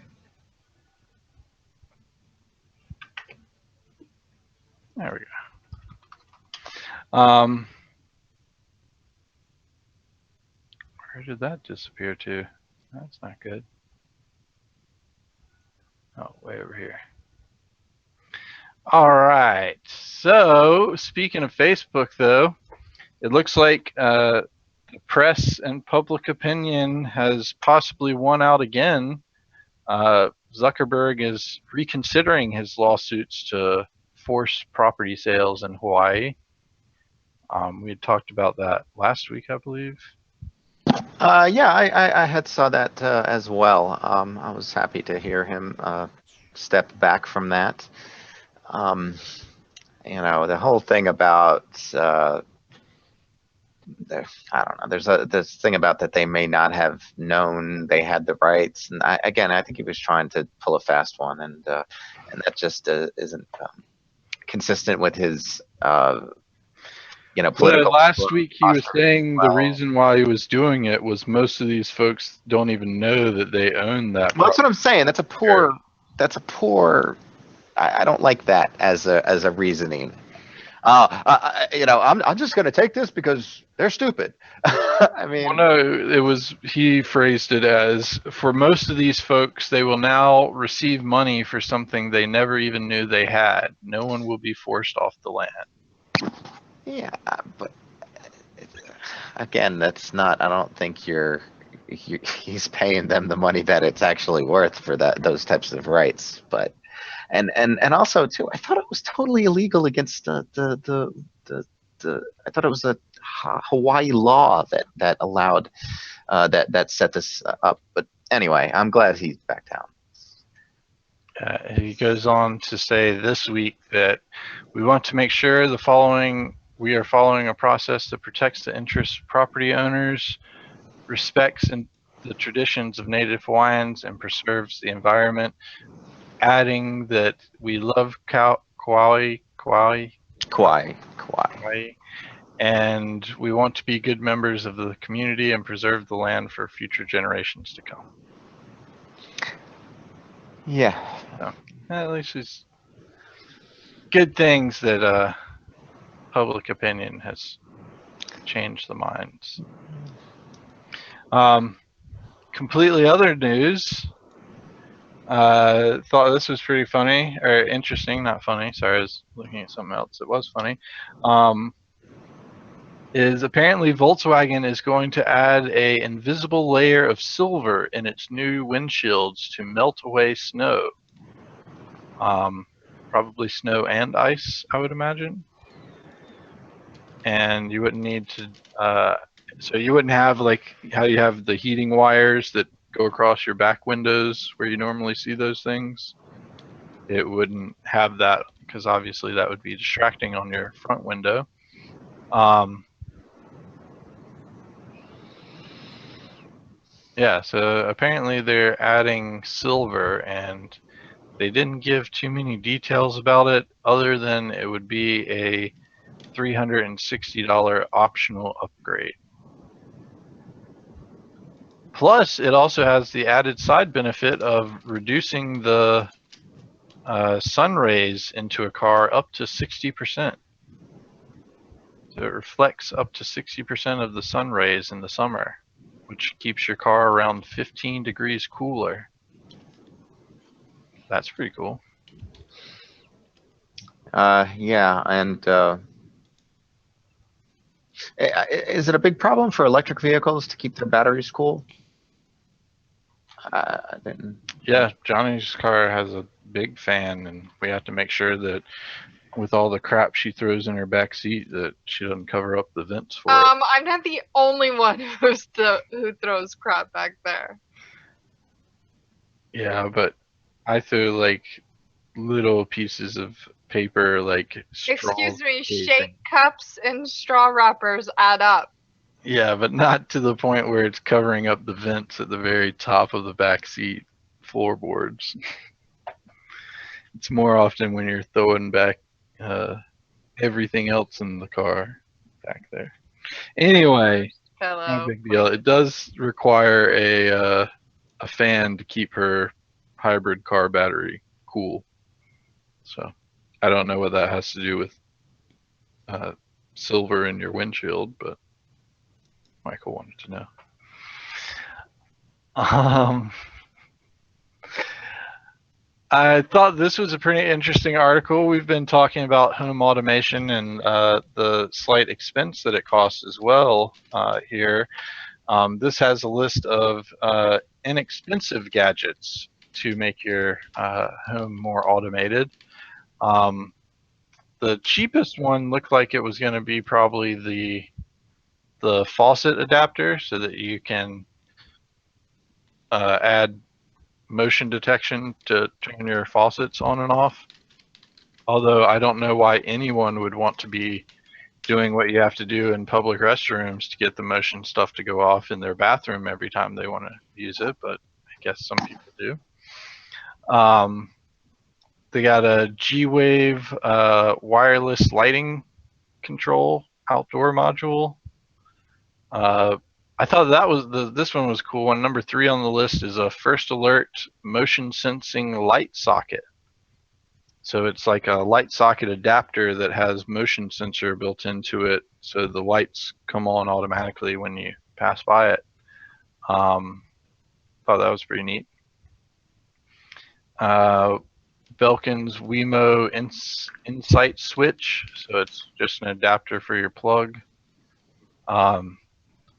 There we go. Where did that disappear to? That's not good. Oh, way over here. All right. So, speaking of Facebook, though, it looks like the press and public opinion has possibly won out again. Zuckerberg is reconsidering his lawsuits to force property sales in Hawaii. We had talked about that last week, I believe. Yeah, I had saw that as well. I was happy to hear him step back from that. You know, the whole thing about I don't know. There's this thing about that they may not have known they had the rights, and I think he was trying to pull a fast one, and that just isn't consistent with his political. Last week he was saying the well. reason why he was doing it was most of these folks don't even know that they own that. Well, that's what I'm saying. That's a poor. I don't like that as a reasoning. I'm just going to take this because they're stupid. I mean, well, no, he phrased it as, for most of these folks, they will now receive money for something they never even knew they had. No one will be forced off the land. Yeah, but again, that's not. I don't think he's paying them the money that it's actually worth for those types of rights. But and also too, I thought it was totally illegal against I thought it was a Hawaii law that allowed that set this up. But anyway, I'm glad he's back down. He goes on to say this week that we want to make sure we are following a process that protects the interests of property owners, respects the traditions of Native Hawaiians, and preserves the environment, adding that we love Kauai, and we want to be good members of the community and preserve the land for future generations to come. Yeah. So, at least it's good things that public opinion has changed the minds. Completely other news. Thought this was pretty funny, or interesting, not funny. Sorry, I was looking at something else that was funny. Is apparently Volkswagen is going to add a invisible layer of silver in its new windshields to melt away snow. Probably snow and ice, I would imagine. And you wouldn't need to, so you wouldn't have like how you have the heating wires that go across your back windows where you normally see those things. It wouldn't have that because obviously that would be distracting on your front window. Yeah, so apparently they're adding silver, and they didn't give too many details about it other than it would be a $360 optional upgrade. Plus, it also has the added side benefit of reducing the sun rays into a car up to 60%. So it reflects up to 60% of the sun rays in the summer, which keeps your car around 15 degrees cooler. That's pretty cool. Yeah, and is it a big problem for electric vehicles to keep their batteries cool? I didn't. Yeah, Johnny's car has a big fan, and we have to make sure that with all the crap she throws in her back seat that she doesn't cover up the vents for it. I'm not the only one who throws crap back there. Yeah, but I throw like little pieces of paper, like straw. Excuse me, casing. shake cups and straw wrappers add up. Yeah, but not to the point where it's covering up the vents at the very top of the back seat floorboards. It's more often when you're throwing back everything else in the car back there. Anyway, Hello. no big deal. It does require a fan to keep her hybrid car battery cool. So I don't know what that has to do with silver in your windshield, but Michael wanted to know. I thought this was a pretty interesting article. We've been talking about home automation and the slight expense that it costs as well here. This has a list of inexpensive gadgets to make your home more automated. The cheapest one looked like it was going to be probably the faucet adapter, so that you can add motion detection to turn your faucets on and off. Although I don't know why anyone would want to be doing what you have to do in public restrooms to get the motion stuff to go off in their bathroom every time they want to use it, but I guess some people do. They got a G-Wave wireless lighting control outdoor module. I thought that was this one was cool. And number 3 on the list is a First Alert motion sensing light socket. So it's like a light socket adapter that has motion sensor built into it, so the lights come on automatically when you pass by it. Thought that was pretty neat. Belkin's Wemo Insight switch, so it's just an adapter for your plug.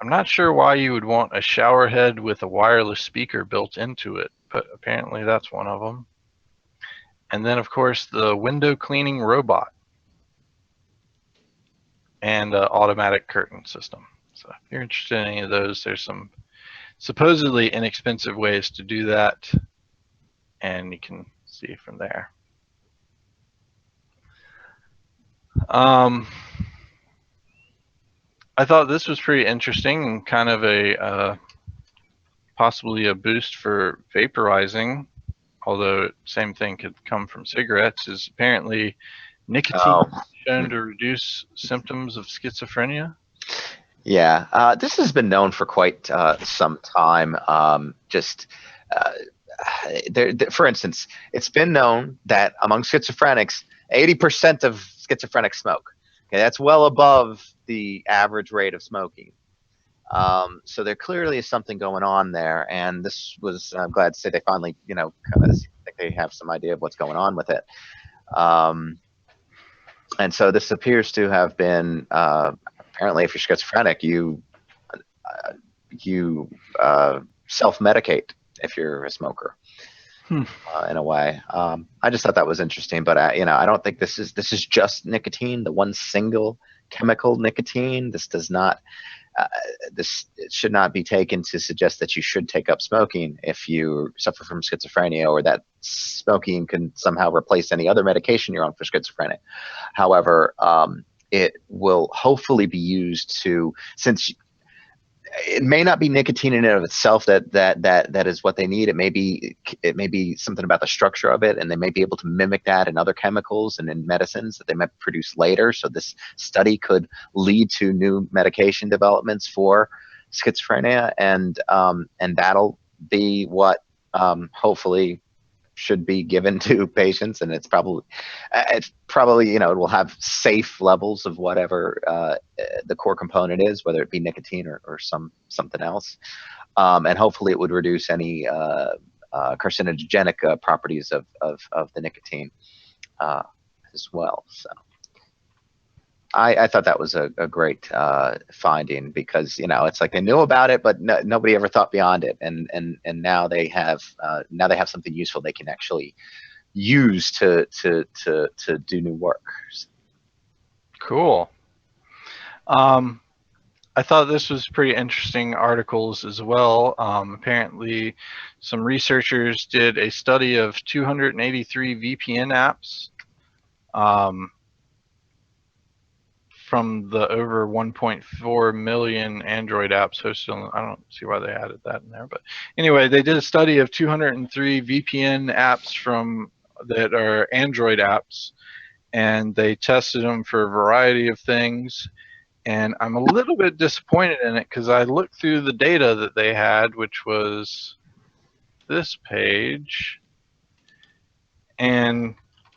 I'm not sure why you would want a shower head with a wireless speaker built into it, but apparently that's one of them. And then, of course, the window cleaning robot and automatic curtain system. So if you're interested in any of those, there's some supposedly inexpensive ways to do that, and you can see from there. I thought this was pretty interesting and kind of a possibly a boost for vaporizing, although same thing could come from cigarettes, is apparently nicotine shown to reduce symptoms of schizophrenia. Yeah, this has been known for quite some time. For instance, it's been known that among schizophrenics, 80% of schizophrenics smoke. Okay, that's well above the average rate of smoking. So there clearly is something going on there, and this was, I'm glad to say they finally, kind of think they have some idea of what's going on with it. And so this appears to have been, apparently, if you're schizophrenic, you self-medicate if you're a smoker. In a way. I just thought that was interesting, but I don't think this is just nicotine, the one single chemical nicotine. This does not it should not be taken to suggest that you should take up smoking if you suffer from schizophrenia, or that smoking can somehow replace any other medication you're on for schizophrenia. However, it will hopefully be used to, since it may not be nicotine in and of itself that is what they need. It may be something about the structure of it, and they may be able to mimic that in other chemicals and in medicines that they might produce later. So this study could lead to new medication developments for schizophrenia, and that'll be what hopefully should be given to patients, and it's probably you know, it will have safe levels of whatever the core component is, whether it be nicotine or something else, and hopefully it would reduce any carcinogenic properties of the nicotine as well. So I thought that was a great finding, because, you know, it's like they knew about it, but nobody ever thought beyond it, and now they have something useful they can actually use to do new work. Cool. I thought this was pretty interesting articles as well. Apparently, some researchers did a study of 283 VPN apps from the over 1.4 million Android apps hosted on. I don't see why they added that in there, but anyway, they did a study of 203 VPN apps that are Android apps, and they tested them for a variety of things. And I'm a little bit disappointed in it, because I looked through the data that they had, which was this page, and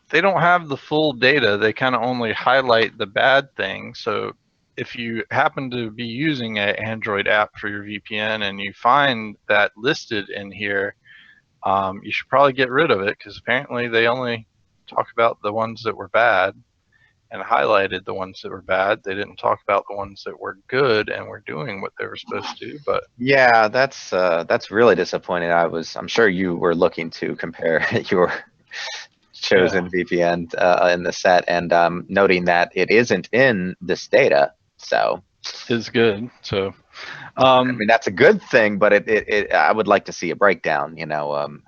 they don't have the full data. They kind of only highlight the bad things. So if you happen to be using an Android app for your VPN and you find that listed in here, you should probably get rid of it, because apparently they only talk about the ones that were bad and highlighted the ones that were bad. They didn't talk about the ones that were good and were doing what they were supposed to. But yeah, that's really disappointing. I'm sure you were looking to compare your chosen VPN in the set, and noting that it isn't in this data, so it's good. So I mean, that's a good thing, but I would like to see a breakdown, you know.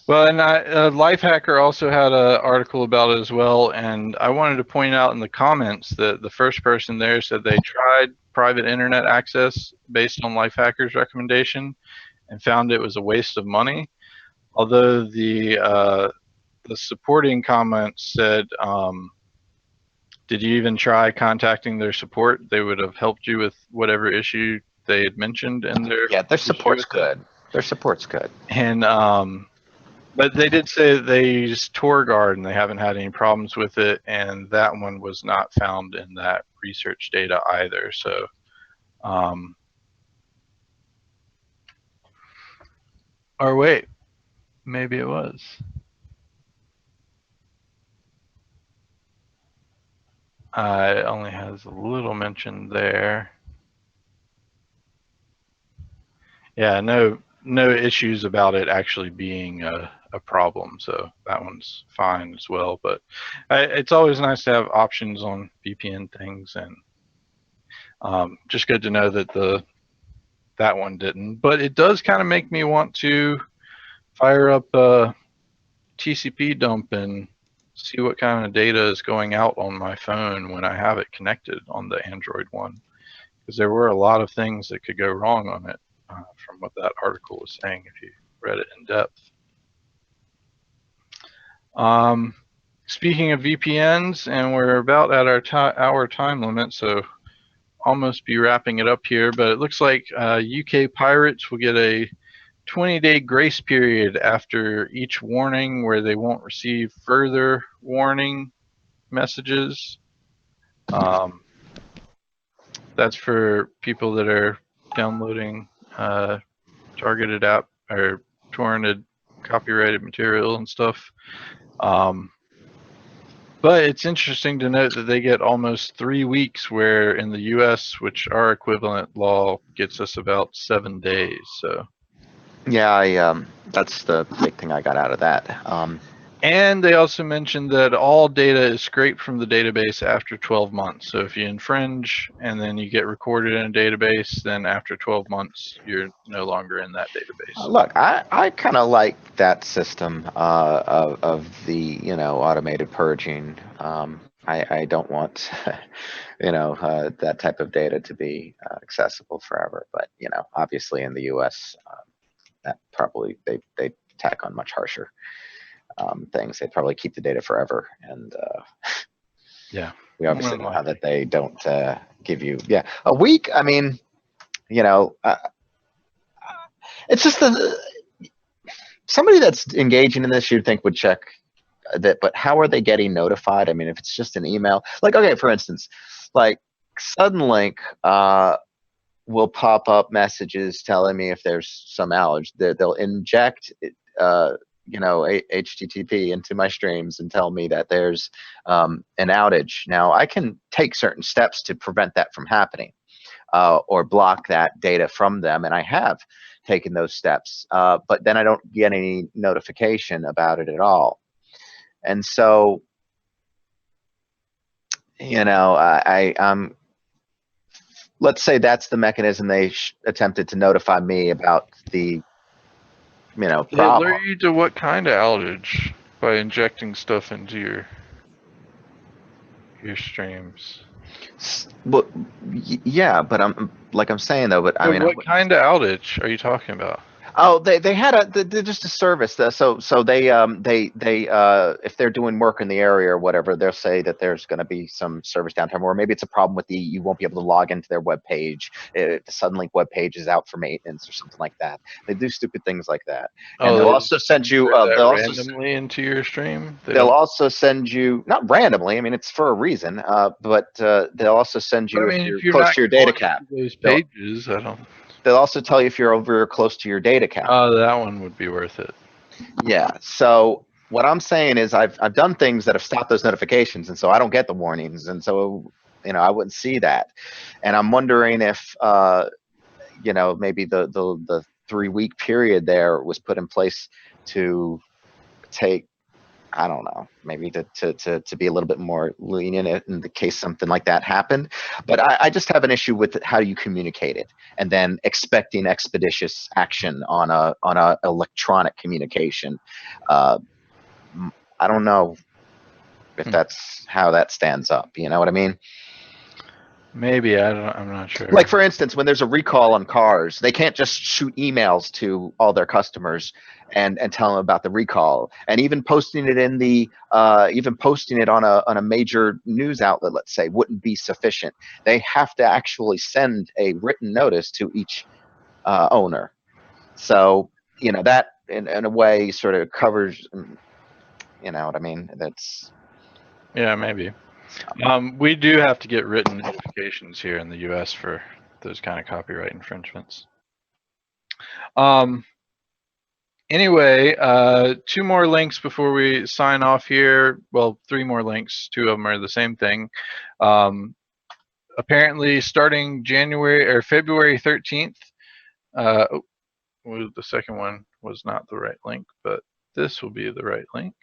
Well, and Lifehacker also had an article about it as well, and I wanted to point out in the comments that the first person there said they tried private internet access based on Lifehacker's recommendation and found it was a waste of money. Although the supporting comments said, did you even try contacting their support? They would have helped you with whatever issue they had mentioned in their their support's good. Their support's good. And but they did say that they used TorGuard and they haven't had any problems with it, and that one was not found in that research data either. So or wait, maybe it was. It only has a little mention there. Yeah, no issues about it actually being a problem, so that one's fine as well. But it's always nice to have options on VPN things, and just good to know that that one didn't. But it does kind of make me want to fire up TCP dump and see what kind of data is going out on my phone when I have it connected on the Android one, because there were a lot of things that could go wrong on it from what that article was saying if you read it in depth. Speaking of VPNs, and we're about at our time limit, so almost be wrapping it up here, but it looks like UK pirates will get a 20-day grace period after each warning, where they won't receive further warning messages. That's for people that are downloading targeted app or torrented copyrighted material and stuff. But it's interesting to note that they get almost 3 weeks, where in the US, which our equivalent law gets us about 7 days. So yeah, that's the big thing I got out of that. And they also mentioned that all data is scraped from the database after 12 months. So if you infringe and then you get recorded in a database, then after 12 months, you're no longer in that database. Look, I kind of like that system of the, you know, automated purging. I don't want, you know, that type of data to be accessible forever. But, you know, obviously in the U.S., that probably they tack on much harsher things. They'd probably keep the data forever. And yeah, We obviously know how Unlikely. that they don't give you, a week. I mean, it's just somebody that's engaging in this, you'd think would check that, but how are they getting notified? I mean, if it's just an email, like, okay, for instance, like Suddenlink will pop up messages telling me if there's some outage. They'll inject HTTP into my streams and tell me that there's an outage. Now I can take certain steps to prevent that from happening, or block that data from them, and I have taken those steps, but then I don't get any notification about it at all. And so, let's say that's the mechanism they attempted to notify me about the They problem. alert you to what kind of outage by injecting stuff into your streams. But yeah, but I'm saying though, but I So mean, what kind of outage are you talking about? oh, they had they're just a service. So they if they're doing work in the area or whatever, they'll say that there's going to be some service downtime, or maybe it's a problem with you won't be able to log into their web page. The Suddenlink web page is out for maintenance or something like that. They do stupid things like that, and they'll they also just send you. insert that They'll also randomly into your stream. they'll also send you, not randomly. I mean, it's for a reason. But they'll also send But you I if mean, you're if you're close not to your data going cap. to those They'll pages, I don't. they'll also tell you if you're over or close to your data cap. Oh, that one would be worth it. Yeah. So what I'm saying is I've done things that have stopped those notifications, and so I don't get the warnings, and so I wouldn't see that. And I'm wondering if maybe the 3-week period there was put in place to take, I don't know, maybe to be a little bit more lenient in the case something like that happened. But I just have an issue with how you communicate it, and then expecting expeditious action on a electronic communication. I don't know if that's how that stands up. You know what I mean? Maybe I'm not sure. Like, for instance, when there's a recall on cars, they can't just shoot emails to all their customers and tell them about the recall. And even posting it on a major news outlet, let's say, wouldn't be sufficient. They have to actually send a written notice to each owner. So that in a way sort of covers. You know what I mean? That's. Yeah, maybe. We do have to get written notifications here in the U.S. for those kind of copyright infringements. Anyway, 2 more links before we sign off here. Well, 3 more links. 2 of them are the same thing. Apparently, starting February 13th. The second one was not the right link, but this will be the right link.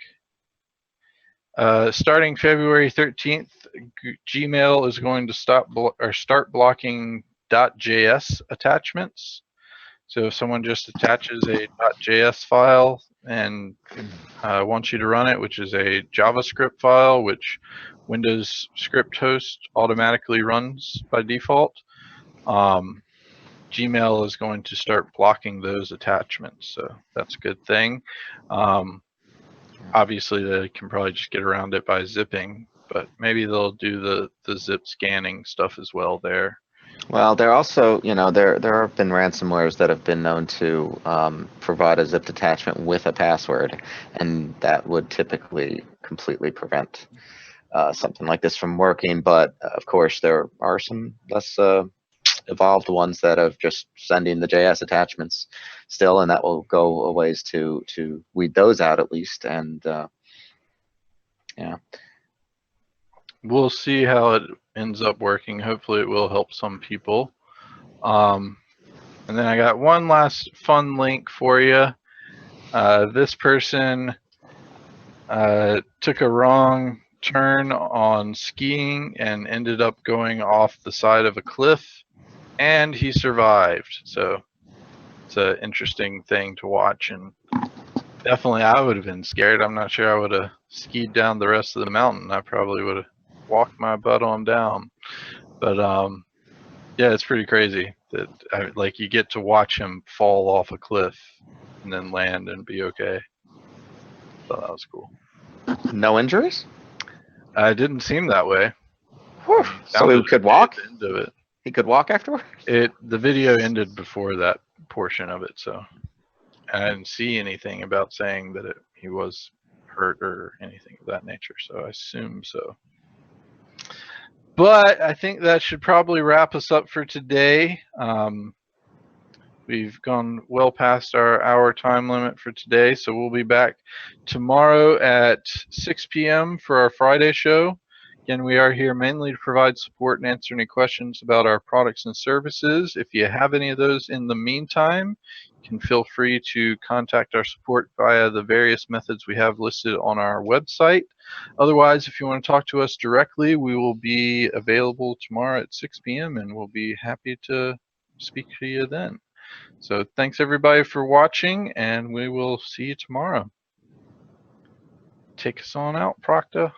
Starting February 13th, Gmail is going to start blocking .js attachments. So if someone just attaches a .js file and wants you to run it, which is a JavaScript file, which Windows script host automatically runs by default, Gmail is going to start blocking those attachments. So that's a good thing. Obviously, they can probably just get around it by zipping, but maybe they'll do the zip scanning stuff as well there. Well, there also, there have been ransomwares that have been known to provide a zipped attachment with a password, and that would typically completely prevent something like this from working. But of course, there are some less evolved ones that are just sending the JS attachments still, and that will go a ways to weed those out at least. And yeah. We'll see how it ends up working. Hopefully it will help some people. And then I got one last fun link for you. This person took a wrong turn on skiing and ended up going off the side of a cliff, and he survived. So it's an interesting thing to watch, and definitely I would have been scared. I'm not sure I would have skied down the rest of the mountain. I probably would have walked my butt on down. But yeah, it's pretty crazy that like you get to watch him fall off a cliff and then land and be okay. So that was cool. No injuries? It didn't seem that way. Whew. mean, So he sounded could okay at walk? the end of it. He could walk afterward? The video ended before that portion of it, so I didn't see anything about saying that he was hurt or anything of that nature, so I assume so. But I think that should probably wrap us up for today. We've gone well past our hour time limit for today, so we'll be back tomorrow at 6 p.m. for our Friday show. Again, we are here mainly to provide support and answer any questions about our products and services. If you have any of those in the meantime, you can feel free to contact our support via the various methods we have listed on our website. Otherwise, if you want to talk to us directly, we will be available tomorrow at 6 p.m. and we'll be happy to speak to you then. So thanks everybody for watching, and we will see you tomorrow. Take us on out, Procta.